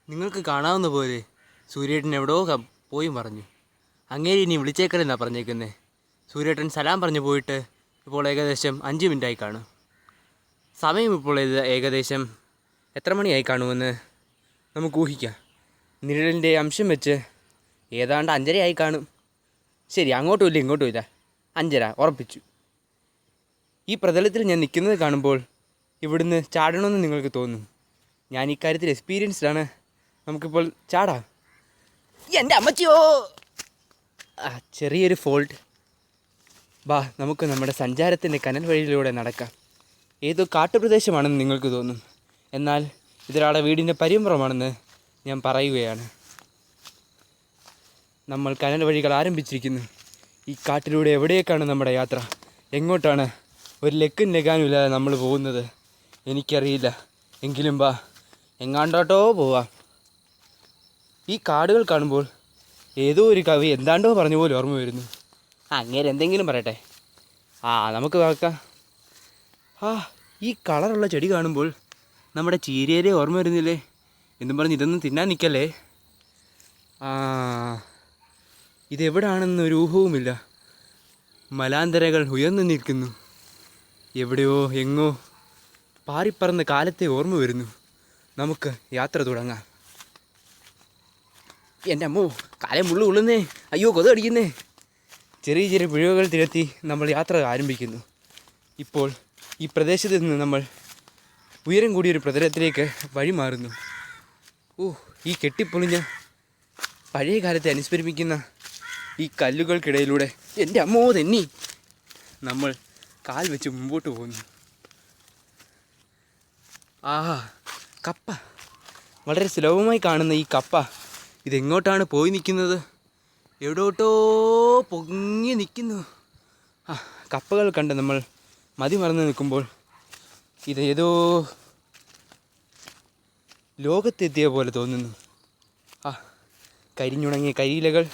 നിങ്ങൾക്ക് കാണാവുന്ന പോലെ സൂര്യേട്ടൻ എവിടെയോ പോയി പറഞ്ഞു. അങ്ങേരി ഇനി വിളിച്ചേക്കലെന്നാണ് പറഞ്ഞേക്കുന്നത്. സൂര്യേട്ടൻ സലാം പറഞ്ഞു പോയിട്ട് ഇപ്പോൾ ഏകദേശം 5 മിനിറ്റായി കാണും. സമയം ഇപ്പോൾ ഏകദേശം എത്ര മണിയായി കാണുമെന്ന് നമുക്ക് ഊഹിക്കാം. നിഴലിൻ്റെ അംശം വെച്ച് ഏതാണ്ട് 5:30 ആയി കാണും. ശരി, അങ്ങോട്ടും ഇല്ല ഇങ്ങോട്ടും ഇല്ല, 5:30 ഉറപ്പിച്ചു. ഈ പ്രതലത്തിൽ ഞാൻ നിൽക്കുന്നത് കാണുമ്പോൾ ഇവിടുന്ന് ചാടണമെന്ന് നിങ്ങൾക്ക് തോന്നും. ഞാൻ ഇക്കാര്യത്തിൽ എക്സ്പീരിയൻസ്ഡാണ്. നമുക്കിപ്പോൾ ചാടാം. എൻ്റെ അമ്മച്ചിയോ! ചെറിയൊരു ഫോൾട്ട്. ബാ, നമുക്ക് നമ്മുടെ സഞ്ചാരത്തിൻ്റെ കനൽ വഴിയിലൂടെ നടക്കാം. ഏതോ കാട്ടുപ്രദേശമാണെന്ന് നിങ്ങൾക്ക് തോന്നും, എന്നാൽ ഇതൊരാളുടെ വീടിൻ്റെ പരിമ്പ്രമാണെന്ന് ഞാൻ പറയുകയാണ്. നമ്മൾ കനൽ വഴികൾ ആരംഭിച്ചിരിക്കുന്നു. ഈ കാട്ടിലൂടെ എവിടേക്കാണ് നമ്മുടെ യാത്ര? എങ്ങോട്ടാണ്? ഒരു ലക്കും ലഗാനും ഇല്ലാതെ നമ്മൾ പോകുന്നത് എനിക്കറിയില്ല. എങ്കിലും ബാ, എങ്ങാണ്ടോട്ടോ പോവാം. ഈ കാടുകൾ കാണുമ്പോൾ ഏതോ ഒരു കവി എന്താണ്ടോ പറഞ്ഞ പോലെ ഓർമ്മ വരുന്നു. അങ്ങേര് എന്തെങ്കിലും പറയട്ടെ. നമുക്ക് നോക്കാം. ഈ കളറുള്ള ചെടി കാണുമ്പോൾ നമ്മുടെ ചീരയിലെ ഓർമ്മ വരുന്നില്ലേ എന്നും പറഞ്ഞ് ഇതൊന്നും തിന്നാൻ നിൽക്കല്ലേ. ഇതെവിടാണെന്നൊരു ഊഹവുമില്ല. മലാന്തരകൾ ഉയർന്നു നിൽക്കുന്നു. എവിടെയോ എങ്ങോ പാറിപ്പറന്ന കാലത്തെ ഓർമ്മ വരുന്നു. നമുക്ക് യാത്ര തുടങ്ങാം. എൻ്റെ അമ്മോ, കാലം മുള്ളു ഉള്ളുന്നേ. അയ്യോ, കൊതു അടിക്കുന്നേ. ചെറിയ ചെറിയ പിഴവുകൾ തിരത്തി നമ്മൾ യാത്ര ആരംഭിക്കുന്നു. ഇപ്പോൾ ഈ പ്രദേശത്ത് നിന്ന് നമ്മൾ ഉയരം കൂടിയൊരു പ്രതലത്തിലേക്ക് വഴി മാറുന്നു. ഈ കെട്ടിപ്പൊളിഞ്ഞ പഴയ കാലത്തെ അനുസ്മരിപ്പിക്കുന്ന ഈ കല്ലുകൾക്കിടയിലൂടെ എൻ്റെ അമ്മോ തെന്നി നമ്മൾ കാൽ വെച്ച് മുമ്പോട്ട് പോകുന്നു. കപ്പ, വളരെ സുലഭമായി കാണുന്ന ഈ കപ്പ ഇതെങ്ങോട്ടാണ് പോയി നിൽക്കുന്നത്? എവിടോട്ടോ പൊങ്ങി നിൽക്കുന്നു. കപ്പകൾ കണ്ട് നമ്മൾ മതി മറന്ന് നിൽക്കുമ്പോൾ ഇതേതോ ലോകത്തെത്തിയ പോലെ തോന്നുന്നു. കരിഞ്ഞുണങ്ങിയ കരിയിലകൾ,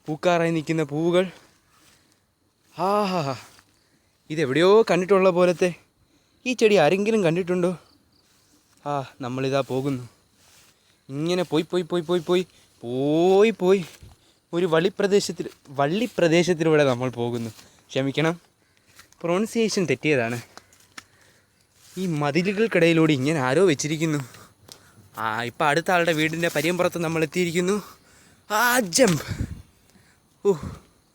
പൂക്കാറായി നിൽക്കുന്ന പൂവുകൾ. ഇതെവിടെയോ കണ്ടിട്ടുള്ള പോലത്തെ. ഈ ചെടി ആരെങ്കിലും കണ്ടിട്ടുണ്ടോ? നമ്മളിതാ പോകുന്നു. ഇങ്ങനെ പോയി ഒരു വള്ളിപ്രദേശത്തിലൂടെ നമ്മൾ പോകുന്നു. ക്ഷമിക്കണം, പ്രൊണൗൺസിയേഷൻ തെറ്റിയതാണ്. ഈ മതിലുകൾക്കിടയിലൂടെ ഇങ്ങനെ ആരോ വെച്ചിരിക്കുന്നു. ഇപ്പം അടുത്ത ആളുടെ വീടിൻ്റെ പരിയമ്പുറത്ത് നമ്മൾ എത്തിയിരിക്കുന്നു. ജമ്പ്.